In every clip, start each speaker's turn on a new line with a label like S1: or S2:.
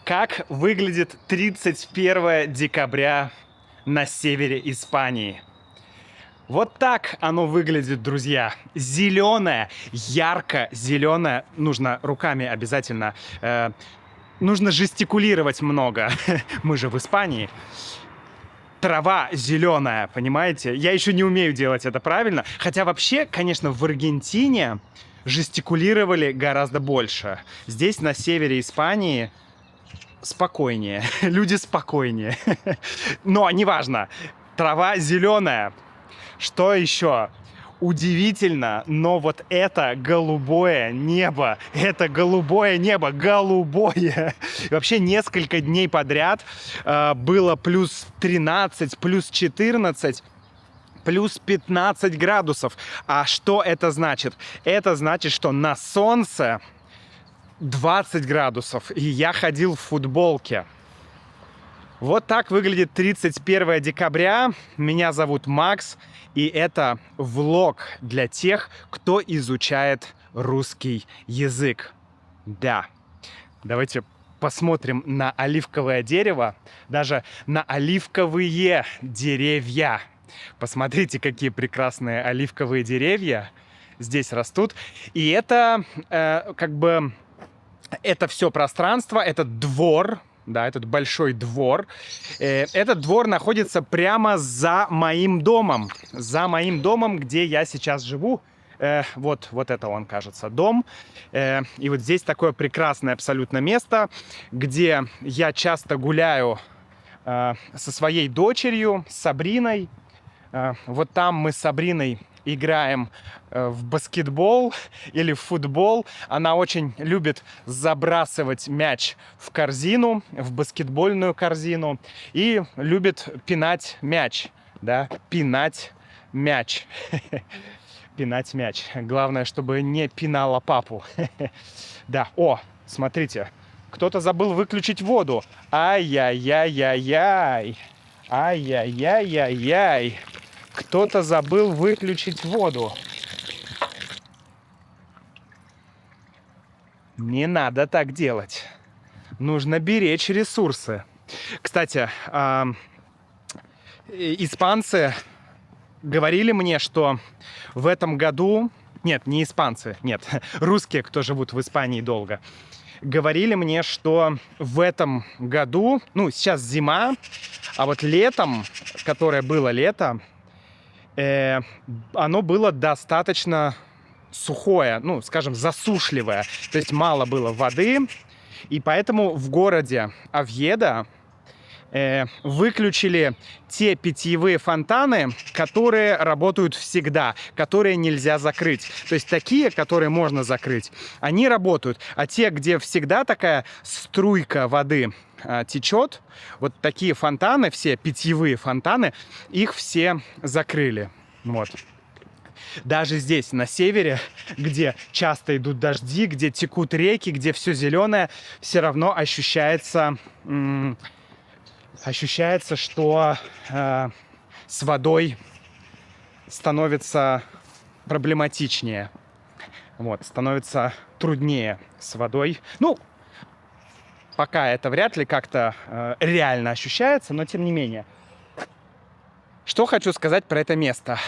S1: Как выглядит 31 декабря на севере Испании? Вот так оно выглядит, друзья. Зеленое, ярко-зеленое. Нужно руками обязательно. Нужно жестикулировать много. Мы же в Испании. Трава зеленая, понимаете? Я еще не умею делать это правильно. Хотя вообще, конечно, в Аргентине жестикулировали гораздо больше. Здесь, на севере Испании, спокойнее. Люди спокойнее. Но неважно. Трава зеленая. Что еще? Удивительно, но вот это голубое небо, голубое. И вообще несколько дней подряд было плюс 13, плюс 14, плюс 15 градусов. А что это значит? Это значит, что на солнце 20 градусов, и я ходил в футболке. Вот так выглядит 31 декабря. Меня зовут Макс, и это влог для тех, кто изучает русский язык. Да, давайте посмотрим на оливковое дерево, даже на оливковые деревья. Посмотрите, какие прекрасные оливковые деревья здесь растут. И это это все пространство, этот двор. Да, этот большой двор. Этот двор находится прямо за моим домом. За моим домом, где я сейчас живу. Вот это он, кажется, дом. И вот здесь такое прекрасное абсолютно место, где я часто гуляю со своей дочерью, с Сабриной. Вот там мы с Сабриной играем в баскетбол или в футбол. Она очень любит забрасывать мяч в корзину, в баскетбольную корзину, и любит пинать мяч, да, пинать мяч. Пинать мяч. Главное, чтобы не пинала папу. Да, смотрите, кто-то забыл выключить воду. Ай-яй-яй-яй-яй. Ай-яй-яй-яй-яй. Кто-то забыл выключить воду. Не надо так делать. Нужно беречь ресурсы. Кстати, испанцы говорили мне, что в этом году... Нет, не испанцы, нет, русские, кто живут в Испании долго, говорили мне, что в этом году, сейчас зима, а вот летом, которое было лето, оно было достаточно сухое, скажем, засушливое. То есть мало было воды. И поэтому в городе Овьедо выключили те питьевые фонтаны, которые работают всегда, которые нельзя закрыть. То есть такие, которые можно закрыть, они работают. А те, где всегда такая струйка воды течет, вот такие фонтаны, все питьевые фонтаны, их все закрыли. Вот. Даже здесь, на севере, где часто идут дожди, где текут реки, где все зеленое, все равно ощущается, что с водой становится проблематичнее. Вот, становится труднее с водой. Пока это вряд ли как-то реально ощущается, но тем не менее. Что хочу сказать про это место.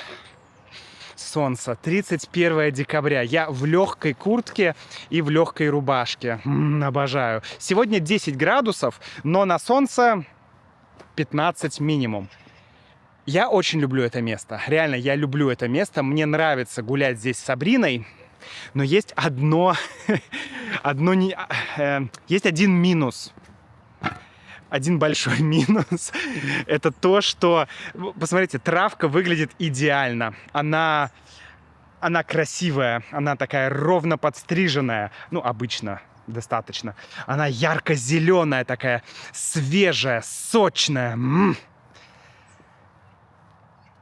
S1: Солнце. 31 декабря. Я в легкой куртке и в легкой рубашке. Обожаю. Сегодня 10 градусов, но на солнце 15 минимум. Я очень люблю это место. Реально, я люблю это место. Мне нравится гулять здесь с Сабриной. Но есть есть один минус. Один большой минус. Это то, что... Посмотрите, травка выглядит идеально. Она красивая. Она такая ровно подстриженная. Обычно достаточно. Она ярко-зеленая такая, свежая, сочная.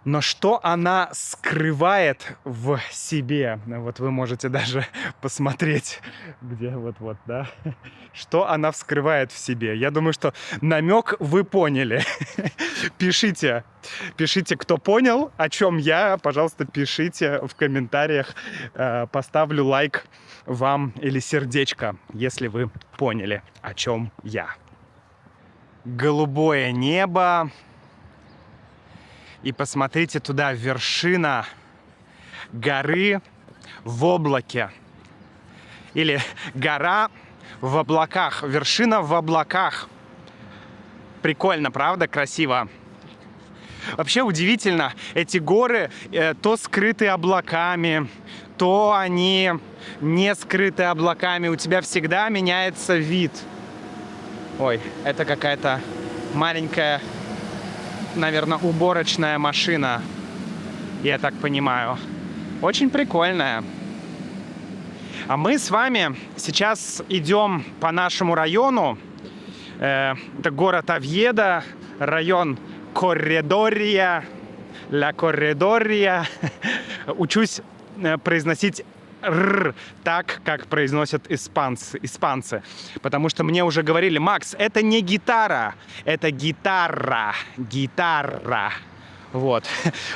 S1: Но что она скрывает в себе? Вот вы можете даже посмотреть, где да? Что она вскрывает в себе? Я думаю, что намек вы поняли. Пишите, кто понял, о чем я. Пожалуйста, пишите в комментариях. Поставлю лайк вам или сердечко, если вы поняли, о чем я. голубое небо. И посмотрите туда, вершина горы в облаке. Или гора в облаках, вершина в облаках. Прикольно, правда? Красиво. Вообще удивительно, эти горы то скрыты облаками, то они не скрыты облаками. У тебя всегда меняется вид. Ой, это какая-то маленькая, наверное, уборочная машина, я так понимаю. Очень прикольная. А мы с вами сейчас идем по нашему району. Это город Овьедо, район Корредория, Ла Корредория. Учусь произносить «р» так, как произносят испанцы. Потому что мне уже говорили: Макс, это не гитара, это гитара. Гитара. Вот.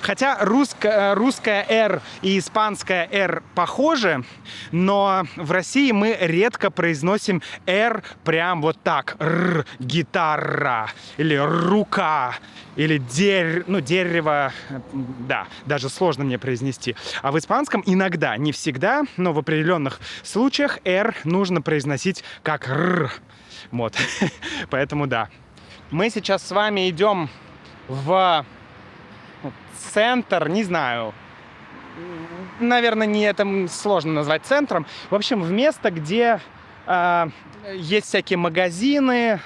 S1: Хотя русская «р» и испанская «р» похожи, но в России мы редко произносим «р» прям вот так. «Р», гитара, или рука, или дерево. Да, даже сложно мне произнести. А в испанском иногда, не всегда, но в определенных случаях «р» нужно произносить как «р». Вот. Поэтому да. Мы сейчас с вами идем в центр, не знаю, наверное, не это сложно назвать центром. В общем, в место, где есть всякие магазины,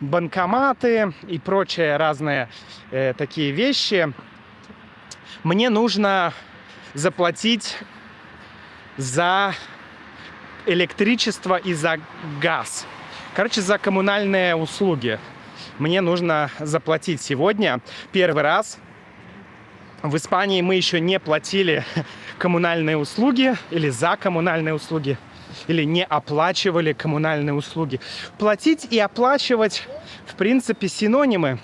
S1: банкоматы и прочие разные такие вещи. Мне нужно заплатить за электричество и за газ. Короче, за коммунальные услуги. Мне нужно заплатить сегодня. Первый раз. В Испании мы еще не платили коммунальные услуги или за коммунальные услуги, или не оплачивали коммунальные услуги. Платить и оплачивать, в принципе, синонимы.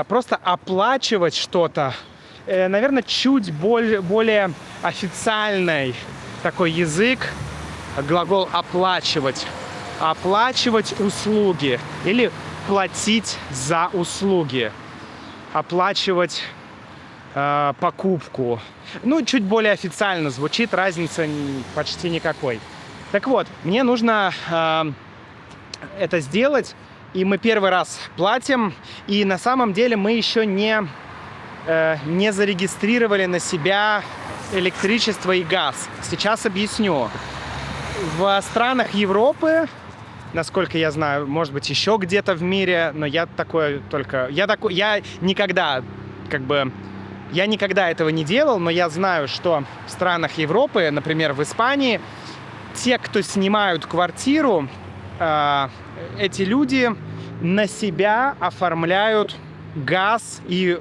S1: Просто оплачивать что-то, наверное, чуть более официальный такой язык. Глагол «оплачивать». Оплачивать услуги или платить за услуги. Оплачивать покупку. Ну, чуть более официально звучит, разницы почти никакой. Так вот, мне нужно это сделать, и мы первый раз платим, и на самом деле мы еще не зарегистрировали на себя электричество и газ. Сейчас объясню. В странах Европы, насколько я знаю, может быть, еще где-то в мире, но я никогда этого не делал, но я знаю, что в странах Европы, например, в Испании, те, кто снимают квартиру, эти люди на себя оформляют газ и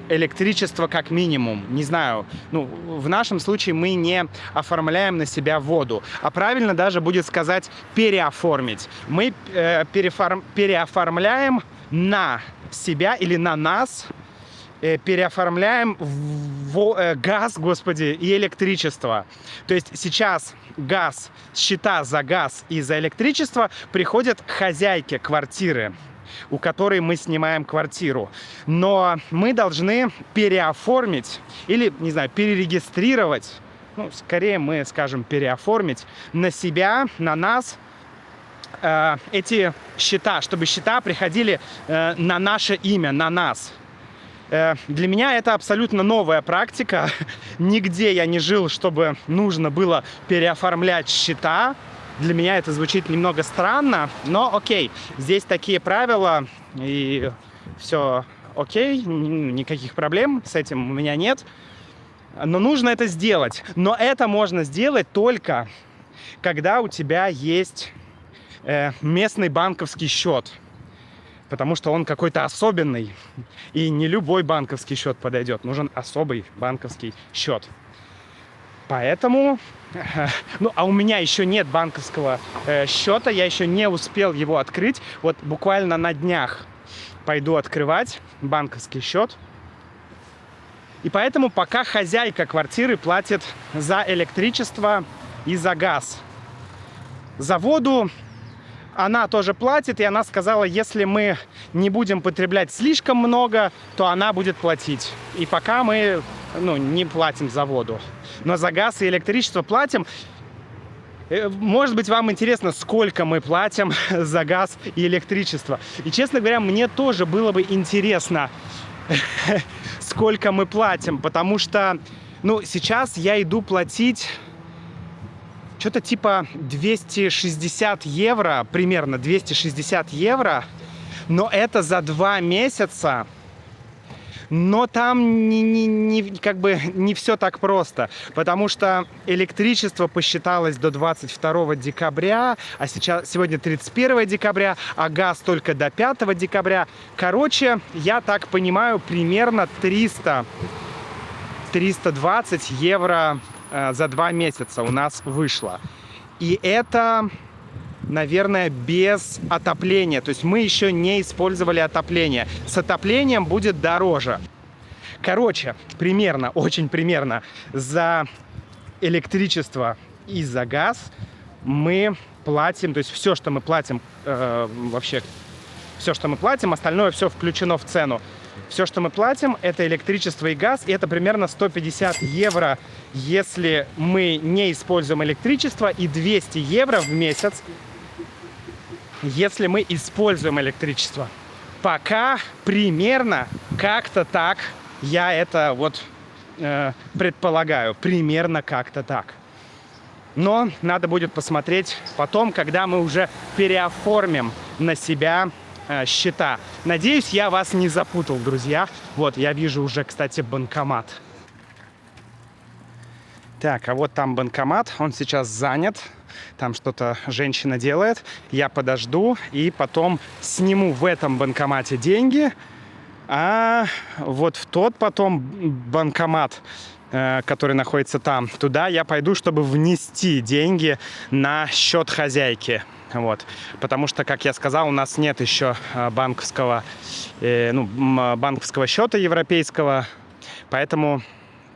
S1: электричество как минимум. Не знаю, в нашем случае мы не оформляем на себя воду. А правильно даже будет сказать переоформить. Мы переоформляем на себя или на нас, переоформляем газ, и электричество. То есть сейчас счета за газ и за электричество приходят хозяйке квартиры, у которой мы снимаем квартиру. Но мы должны переоформить или, не знаю, перерегистрировать, скорее мы скажем переоформить на себя, на нас эти счета, чтобы счета приходили на наше имя, на нас. Для меня это абсолютно новая практика. Нигде я не жил, чтобы нужно было переоформлять счета. Для меня это звучит немного странно, но окей. Здесь такие правила, и все окей, никаких проблем с этим у меня нет. Но нужно это сделать. Но это можно сделать только, когда у тебя есть местный банковский счет. Потому что он какой-то особенный. И не любой банковский счет подойдет. Нужен особый банковский счет. Поэтому... а у меня еще нет банковского счета. Я еще не успел его открыть. Вот буквально на днях пойду открывать банковский счет. И поэтому пока хозяйка квартиры платит за электричество и за газ. За воду она тоже платит, и она сказала, если мы не будем потреблять слишком много, то она будет платить. И пока мы, не платим за воду. Но за газ и электричество платим. Может быть, вам интересно, сколько мы платим за газ и электричество. И, честно говоря, мне тоже было бы интересно, сколько мы платим, потому что, сейчас я иду платить что-то типа 260 евро, примерно 260 евро, но это за 2 месяца. Но там не все так просто, потому что электричество посчиталось до 22 декабря, а сегодня 31 декабря, а газ только до 5 декабря. Короче, я так понимаю, примерно 320 евро за 2 месяца у нас вышло. И это, наверное, без отопления. То есть мы еще не использовали отопление. С отоплением будет дороже. Короче, очень примерно за электричество и за газ мы платим, то есть все, что мы платим, все, что мы платим, остальное все включено в цену. Все, что мы платим, это электричество и газ, и это примерно 150 евро, если мы не используем электричество, и 200 евро в месяц, если мы используем электричество. Пока примерно как-то так я это предполагаю. Примерно как-то так. Но надо будет посмотреть потом, когда мы уже переоформим на себя счета. Надеюсь, я вас не запутал, друзья. Вот, я вижу уже, кстати, банкомат. Так, а вот там банкомат. Он сейчас занят. Там что-то женщина делает. Я подожду и потом сниму в этом банкомате деньги. А вот в тот потом банкомат, который находится там, туда я пойду, чтобы внести деньги на счет хозяйки. Вот. Потому что, как я сказал, у нас нет еще банковского счета европейского, поэтому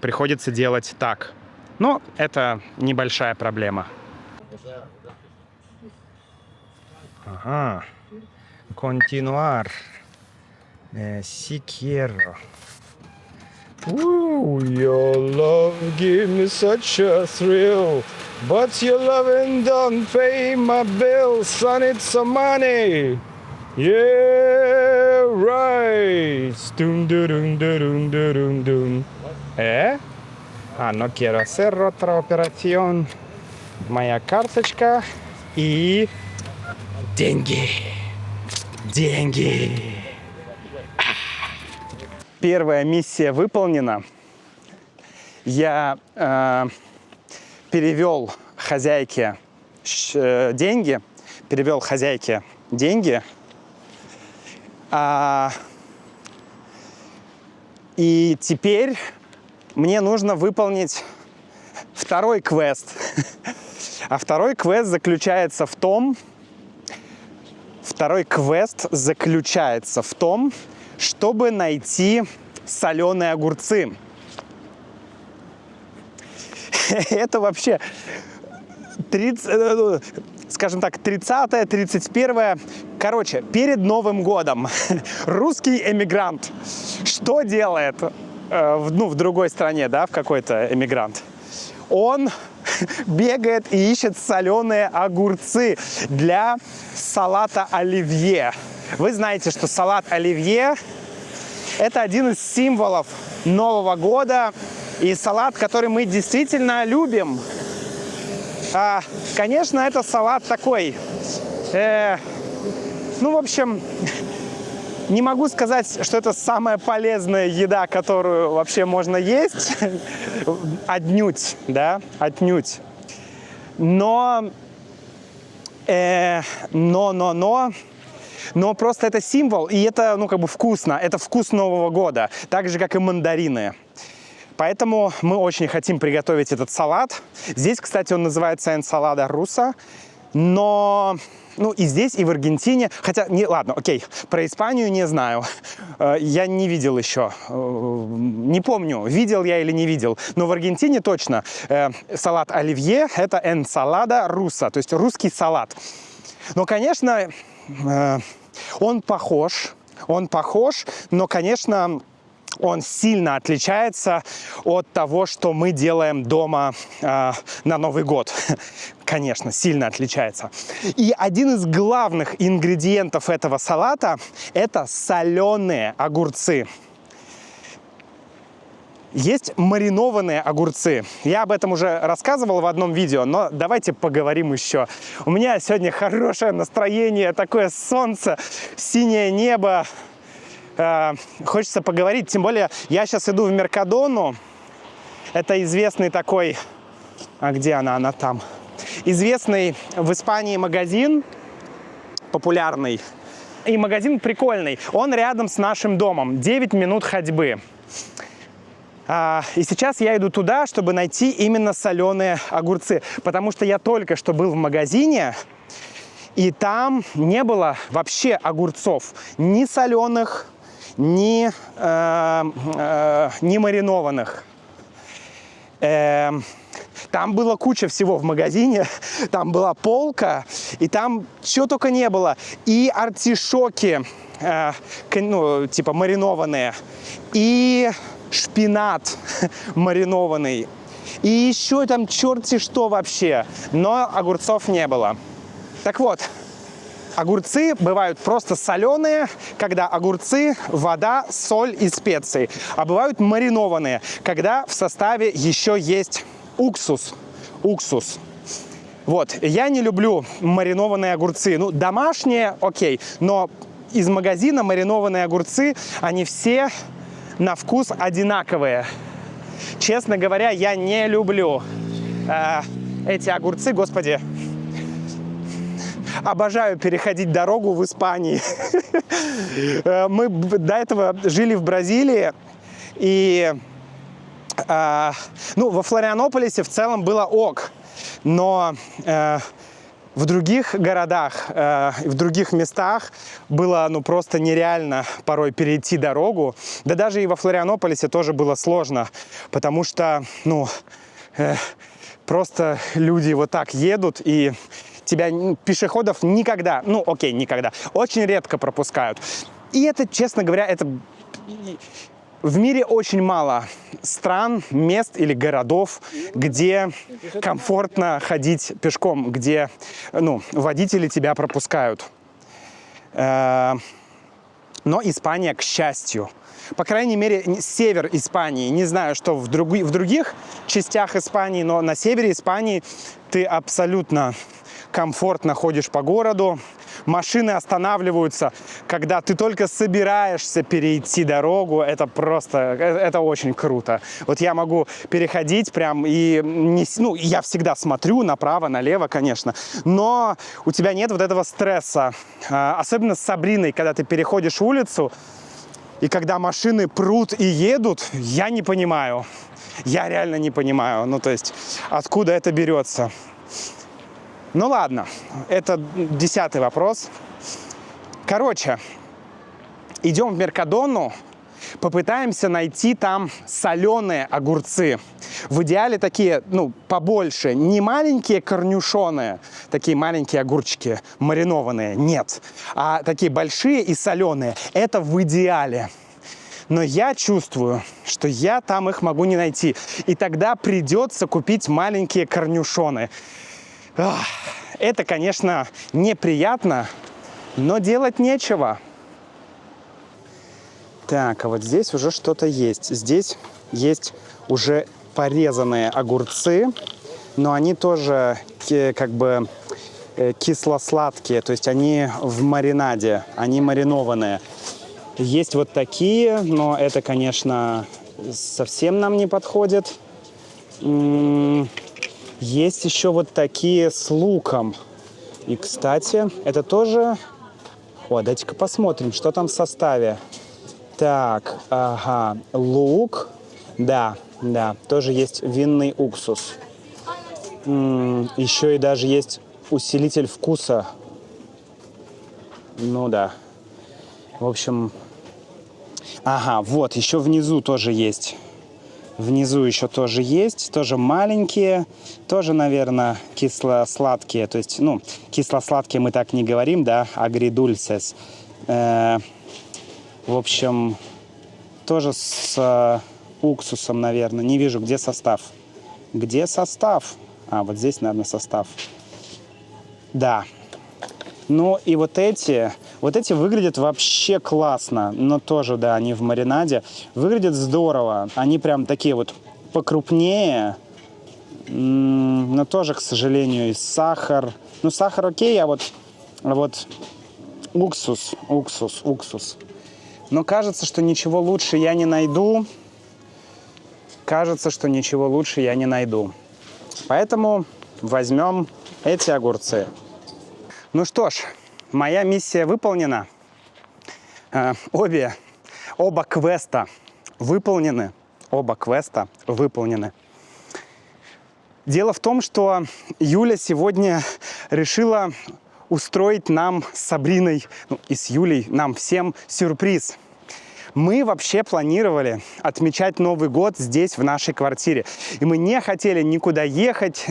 S1: приходится делать так. Но это небольшая проблема. Ага. Continuar. Si quiero. Ooh, your love give me such a thrill, but your loving don't pay my bills. I need some money. Yeah, right. Dum dum dum dum dum. No quiero hacer otra operación. Моя карточка и деньги. Деньги. Первая миссия выполнена. Я перевел хозяйке деньги. И теперь мне нужно выполнить второй квест. А второй квест заключается в том, чтобы найти соленые огурцы. Это вообще 30-е, 31-е. Короче, перед Новым годом русский эмигрант что делает в другой стране, да, в какой-то эмигрант? Он бегает и ищет соленые огурцы для салата оливье. Вы знаете, что салат оливье – это один из символов Нового года и салат, который мы действительно любим. Конечно, это салат такой, в общем, не могу сказать, что это самая полезная еда, которую вообще можно есть. Отнюдь, да, отнюдь. Но просто это символ, и это, вкусно. Это вкус Нового года, так же, как и мандарины. Поэтому мы очень хотим приготовить этот салат. Здесь, кстати, он называется энсалада руса. Но, и здесь, и в Аргентине. Хотя, про Испанию не знаю. Я не видел еще. Не помню, видел я или не видел. Но в Аргентине точно салат оливье – это энсалада руса, то есть русский салат. Но, конечно, он похож, но, конечно, он сильно отличается от того, что мы делаем дома на Новый год. Конечно, сильно отличается. И один из главных ингредиентов этого салата – это соленые огурцы. Есть маринованные огурцы. Я об этом уже рассказывал в одном видео, но давайте поговорим еще. У меня сегодня хорошее настроение, такое солнце, синее небо. Хочется поговорить, тем более я сейчас иду в Меркадону. Это известный такой... А где она? Она там. Известный в Испании магазин, популярный. И магазин прикольный. Он рядом с нашим домом. 9 минут ходьбы. И сейчас я иду туда, чтобы найти именно соленые огурцы. Потому что я только что был в магазине, и там не было вообще огурцов. Ни соленых, ни маринованных. Там была куча всего в магазине. Там была полка, и там чего только не было. И артишоки, типа маринованные, и шпинат маринованный, и еще там черти что вообще, но огурцов не было. Так вот, огурцы бывают просто соленые, когда огурцы, вода, соль и специи, а бывают маринованные, когда в составе еще есть уксус. Вот, я не люблю маринованные огурцы, ну, домашние, окей, но из магазина маринованные огурцы, они все на вкус одинаковые. Честно говоря, я не люблю эти огурцы, господи. Обожаю переходить дорогу в Испании. Мы до этого жили в Бразилии, и во Флорианополисе в целом было ок, но в других городах, в других местах было просто нереально порой перейти дорогу. Да даже и во Флорианополисе тоже было сложно, потому что, просто люди вот так едут, и тебя, пешеходов, никогда, никогда, очень редко пропускают. И это, честно говоря, это... В мире очень мало стран, мест или городов, где комфортно ходить пешком, где водители тебя пропускают. Но Испания, к счастью, по крайней мере, север Испании, не знаю, что в других частях Испании, но на севере Испании ты абсолютно комфортно ходишь по городу. Машины останавливаются, когда ты только собираешься перейти дорогу. Это очень круто. Вот я могу переходить прям и я всегда смотрю направо, налево, конечно, но у тебя нет вот этого стресса. Особенно с Сабриной, когда ты переходишь улицу, и когда машины прут и едут, я не понимаю. Я реально не понимаю. То есть, откуда это берется. Ну ладно, это 10-й вопрос. Короче, идем в Меркадону, попытаемся найти там соленые огурцы. В идеале такие, побольше, не маленькие корнюшоны, такие маленькие огурчики маринованные, нет, а такие большие и соленые. Это в идеале. Но я чувствую, что я там их могу не найти. И тогда придется купить маленькие корнюшоны. Это, конечно, неприятно, но делать нечего. Так, а вот здесь уже что-то есть. Здесь есть уже порезанные огурцы, но они тоже кисло-сладкие, то есть они в маринаде, они маринованные. Есть вот такие, но это, конечно, совсем нам не подходит. Есть еще вот такие с луком. И, кстати, это тоже... дайте-ка посмотрим, что там в составе. Так, ага, лук. Да, тоже есть винный уксус. Еще и даже есть усилитель вкуса. Да. В общем... Ага, вот, еще внизу тоже есть
S2: Внизу еще тоже есть, тоже маленькие, тоже, наверное, кисло-сладкие. То есть, ну, кисло-сладкие мы так не говорим, да, агридульсес. В общем, тоже с уксусом, наверное. Не вижу, где состав. Где состав? А, вот здесь, наверное, состав. Да. Ну и вот эти выглядят вообще классно, но тоже, да, они в маринаде. Выглядят здорово, они прям такие вот покрупнее, но тоже, к сожалению, и сахар. Ну, сахар окей, а вот уксус. Но кажется, что ничего лучше я не найду. Поэтому возьмем эти огурцы. Ну что ж, моя миссия выполнена. Оба квеста выполнены. Дело в том, что Юля сегодня решила устроить нам с Сабриной, ну и с Юлей, нам всем сюрприз. Мы вообще планировали отмечать Новый год здесь, в нашей квартире. И мы не хотели никуда ехать,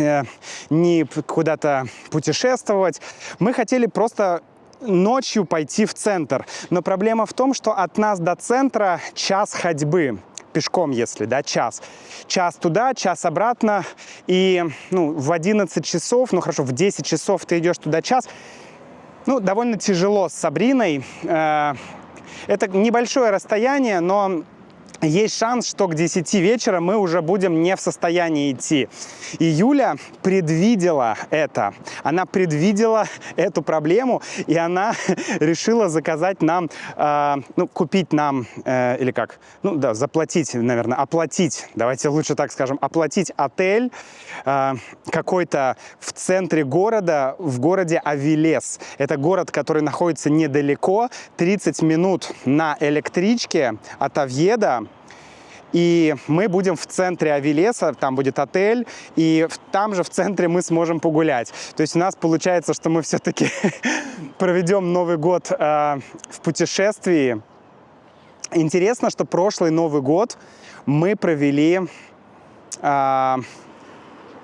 S2: ни куда-то путешествовать. Мы хотели просто ночью пойти в центр. Но проблема в том, что от нас до центра час ходьбы. Пешком, если, да, час. Час туда, час обратно. И, ну, в 11 часов, ну, хорошо, в 10 часов ты идешь туда час. Ну, довольно тяжело с Сабриной. Это небольшое расстояние, но есть шанс, что к 10 вечера мы уже будем не в состоянии идти. И Юля предвидела это. Она предвидела эту проблему, и она решила заказать нам, купить нам, или как? Ну да, заплатить, наверное, оплатить. Давайте лучше так скажем. Оплатить отель какой-то в центре города, в городе Авилес. Это город, который находится недалеко, 30 минут на электричке от Овьедо. И мы будем в центре Авилеса, там будет отель, и там же в центре мы сможем погулять. То есть у нас получается, что мы все-таки проведем Новый год в путешествии. Интересно, что прошлый Новый год мы провели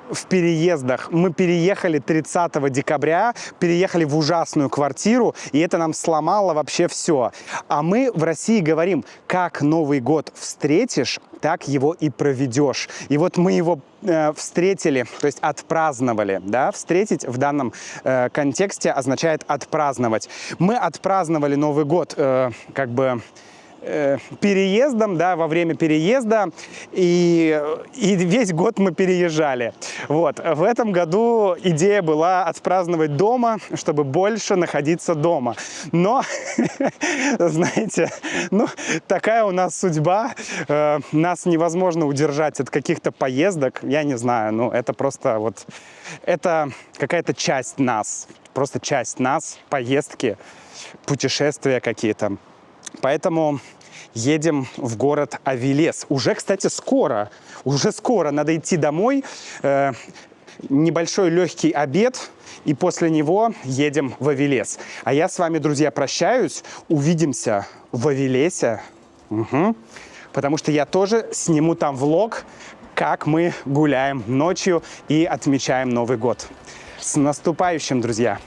S2: в переездах. Мы переехали 30 декабря, переехали в ужасную квартиру, и это нам сломало вообще все. А мы в России говорим, как Новый год встретишь, так его и проведешь. И вот мы его встретили, то есть отпраздновали, да, встретить в данном контексте означает отпраздновать. Мы отпраздновали Новый год переездом, да, во время переезда, и весь год мы переезжали. Вот. В этом году идея была отпраздновать дома, чтобы больше находиться дома. Но, знаете, ну, такая у нас судьба. Нас невозможно удержать от каких-то поездок. Я не знаю, ну, это просто вот, это какая-то часть нас. Просто часть нас, поездки, путешествия какие-то. Поэтому едем в город Авилес. Уже, кстати, скоро. Надо идти домой. Небольшой легкий обед. И после него едем в Авилес. А я с вами, друзья, прощаюсь. Увидимся в Авилесе. Потому что я тоже сниму там влог, как мы гуляем ночью и отмечаем Новый год. С наступающим, друзья!